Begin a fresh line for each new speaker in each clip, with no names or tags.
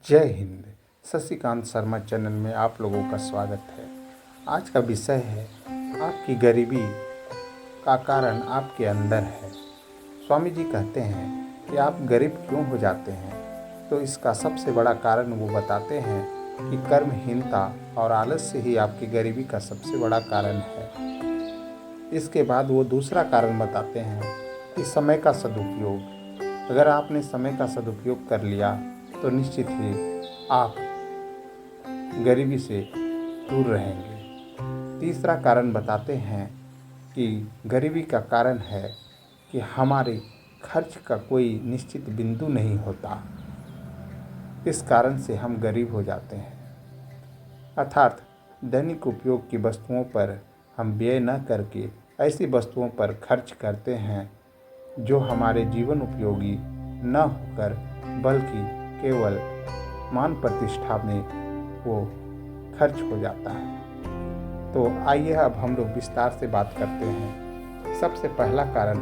जय हिंद। शशिकांत शर्मा चैनल में आप लोगों का स्वागत है। आज का विषय है आपकी गरीबी का कारण आपके अंदर है। स्वामी जी कहते हैं कि आप गरीब क्यों हो जाते हैं, तो इसका सबसे बड़ा कारण वो बताते हैं कि कर्महीनता और आलस्य ही आपकी गरीबी का सबसे बड़ा कारण है। इसके बाद वो दूसरा कारण बताते हैं कि समय का सदुपयोग। अगर आपने समय का सदुपयोग कर लिया तो निश्चित ही आप गरीबी से दूर रहेंगे। तीसरा कारण बताते हैं कि गरीबी का कारण है कि हमारे खर्च का कोई निश्चित बिंदु नहीं होता। इस कारण से हम गरीब हो जाते हैं, अर्थात दैनिक उपयोग की वस्तुओं पर हम व्यय न करके ऐसी वस्तुओं पर खर्च करते हैं जो हमारे जीवन उपयोगी न होकर बल्कि केवल मान प्रतिष्ठा में वो खर्च हो जाता है। तो आइए अब हम लोग विस्तार से बात करते हैं। सबसे पहला कारण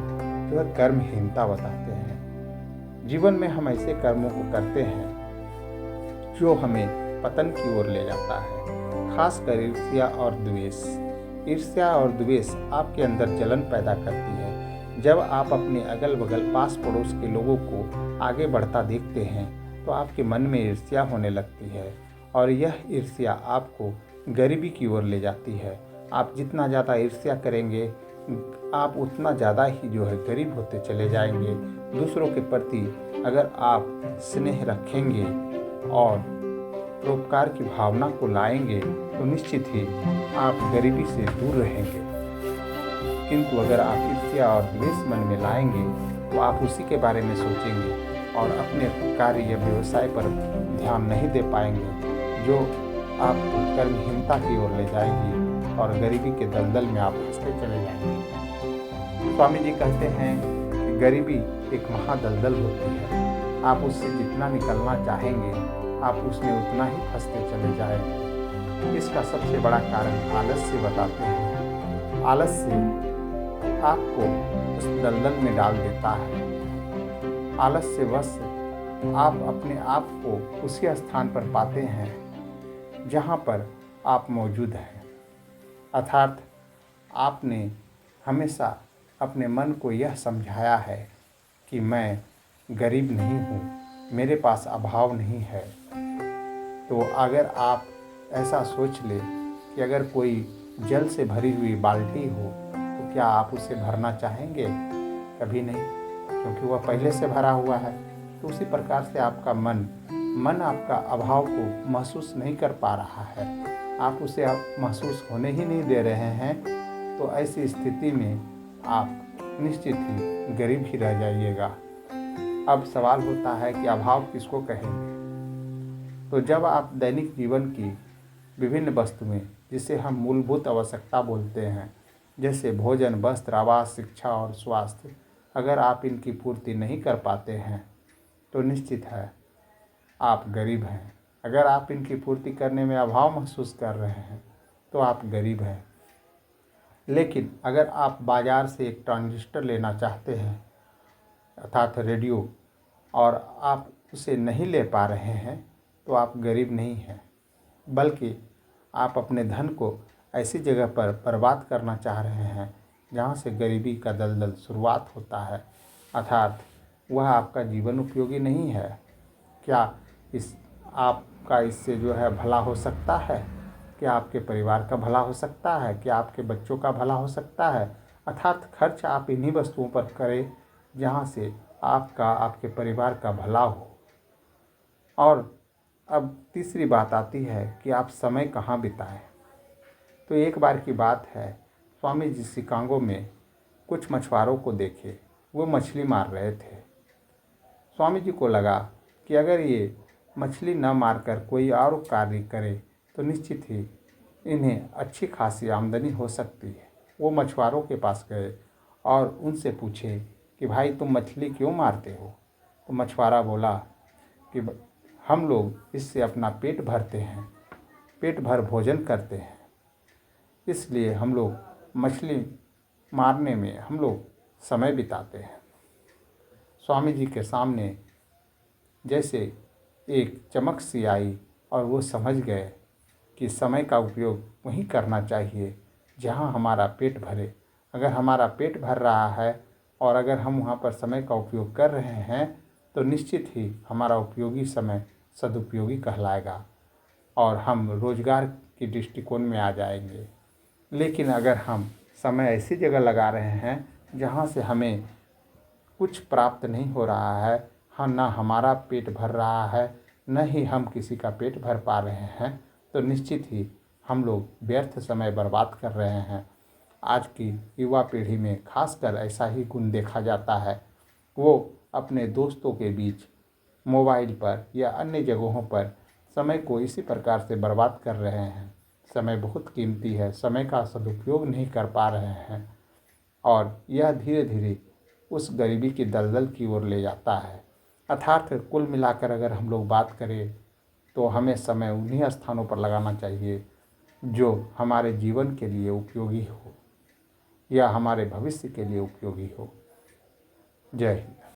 जो है कर्महीनता बताते हैं। जीवन में हम ऐसे कर्मों को करते हैं जो हमें पतन की ओर ले जाता है, खासकर ईर्ष्या और द्वेष। ईर्ष्या और द्वेष आपके अंदर जलन पैदा करती है। जब आप अपने अगल बगल पास पड़ोस के लोगों को आगे बढ़ता देखते हैं तो आपके मन में ईर्ष्या होने लगती है और यह ईर्ष्या आपको गरीबी की ओर ले जाती है। आप जितना ज़्यादा ईर्ष्या करेंगे आप उतना ज़्यादा ही जो है गरीब होते चले जाएंगे। दूसरों के प्रति अगर आप स्नेह रखेंगे और परोपकार की भावना को लाएंगे तो निश्चित ही आप गरीबी से दूर रहेंगे। किंतु अगर आप ईर्ष्या और द्वेष मन में लाएंगे तो आप उसी के बारे में सोचेंगे और अपने कार्य या व्यवसाय पर ध्यान नहीं दे पाएंगे, जो आपको कर्महीनता की ओर ले जाएगी और गरीबी के दलदल में आप फंसते चले जाएंगे। स्वामी जी कहते हैं कि गरीबी एक महादलदल होती है। आप उससे जितना निकलना चाहेंगे आप उसमें उतना ही फंसते चले जाएंगे। इसका सबसे बड़ा कारण आलस्य बताते हैं। आलस्य आपको उस दलदल में डाल देता है। आलस्यवश आप अपने आप को उसी स्थान पर पाते हैं जहाँ पर आप मौजूद हैं। अर्थात आपने हमेशा अपने मन को यह समझाया है कि मैं गरीब नहीं हूँ, मेरे पास अभाव नहीं है। तो अगर आप ऐसा सोच ले कि अगर कोई जल से भरी हुई बाल्टी हो तो क्या आप उसे भरना चाहेंगे? कभी नहीं, क्योंकि वह पहले से भरा हुआ है। तो उसी प्रकार से आपका मन आपका अभाव को महसूस नहीं कर पा रहा है, आप उसे महसूस होने ही नहीं दे रहे हैं। तो ऐसी स्थिति में आप निश्चित ही गरीब ही रह जाइएगा। अब सवाल होता है कि अभाव किसको कहेंगे? तो जब आप दैनिक जीवन की विभिन्न वस्तुएं, जिसे हम मूलभूत आवश्यकता बोलते हैं, जैसे भोजन, वस्त्र, आवास, शिक्षा और स्वास्थ्य, अगर आप इनकी पूर्ति नहीं कर पाते हैं तो निश्चित है आप गरीब हैं। अगर आप इनकी पूर्ति करने में अभाव महसूस कर रहे हैं तो आप गरीब हैं। लेकिन अगर आप बाज़ार से एक ट्रांजिस्टर लेना चाहते हैं अर्थात रेडियो, और आप उसे नहीं ले पा रहे हैं तो आप गरीब नहीं हैं, बल्कि आप अपने धन को ऐसी जगह पर बर्बाद करना चाह रहे हैं जहाँ से गरीबी का दलदल शुरुआत होता है। अर्थात वह आपका जीवन उपयोगी नहीं है। क्या आपका इससे जो है भला हो सकता है? क्या आपके परिवार का भला हो सकता है? क्या आपके बच्चों का भला हो सकता है? अर्थात खर्च आप इन्हीं वस्तुओं पर करें जहाँ से आपके परिवार का भला हो। और अब तीसरी बात आती है कि आप समय कहाँ बिताएं। तो एक बार की बात है, स्वामी जी शिकागो में कुछ मछुआरों को देखे, वो मछली मार रहे थे। स्वामी जी को लगा कि अगर ये मछली न मारकर कोई और कार्य करे तो निश्चित ही इन्हें अच्छी खासी आमदनी हो सकती है। वो मछुआरों के पास गए और उनसे पूछे कि भाई तुम मछली क्यों मारते हो? तो मछुआरा बोला कि हम लोग इससे अपना पेट भरते हैं, पेट भर भोजन करते हैं, इसलिए हम लोग मछली मारने में हम लोग समय बिताते हैं। स्वामी जी के सामने जैसे एक चमक सी आई और वो समझ गए कि समय का उपयोग वहीं करना चाहिए जहाँ हमारा पेट भरे। अगर हमारा पेट भर रहा है और अगर हम वहाँ पर समय का उपयोग कर रहे हैं तो निश्चित ही हमारा उपयोगी समय सदुपयोगी कहलाएगा और हम रोजगार की दृष्टिकोण में आ जाएंगे। लेकिन अगर हम समय ऐसी जगह लगा रहे हैं जहाँ से हमें कुछ प्राप्त नहीं हो रहा है, हाँ, ना हमारा पेट भर रहा है, न ही हम किसी का पेट भर पा रहे हैं, तो निश्चित ही हम लोग व्यर्थ समय बर्बाद कर रहे हैं। आज की युवा पीढ़ी में खासकर ऐसा ही गुण देखा जाता है। वो अपने दोस्तों के बीच मोबाइल पर या अन्य जगहों पर समय को इसी प्रकार से बर्बाद कर रहे हैं। समय बहुत कीमती है, समय का सदुपयोग नहीं कर पा रहे हैं और यह धीरे धीरे उस गरीबी की दलदल की ओर ले जाता है। अर्थात कुल मिलाकर अगर हम लोग बात करें तो हमें समय उन्हीं स्थानों पर लगाना चाहिए जो हमारे जीवन के लिए उपयोगी हो या हमारे भविष्य के लिए उपयोगी हो। जय हिंद।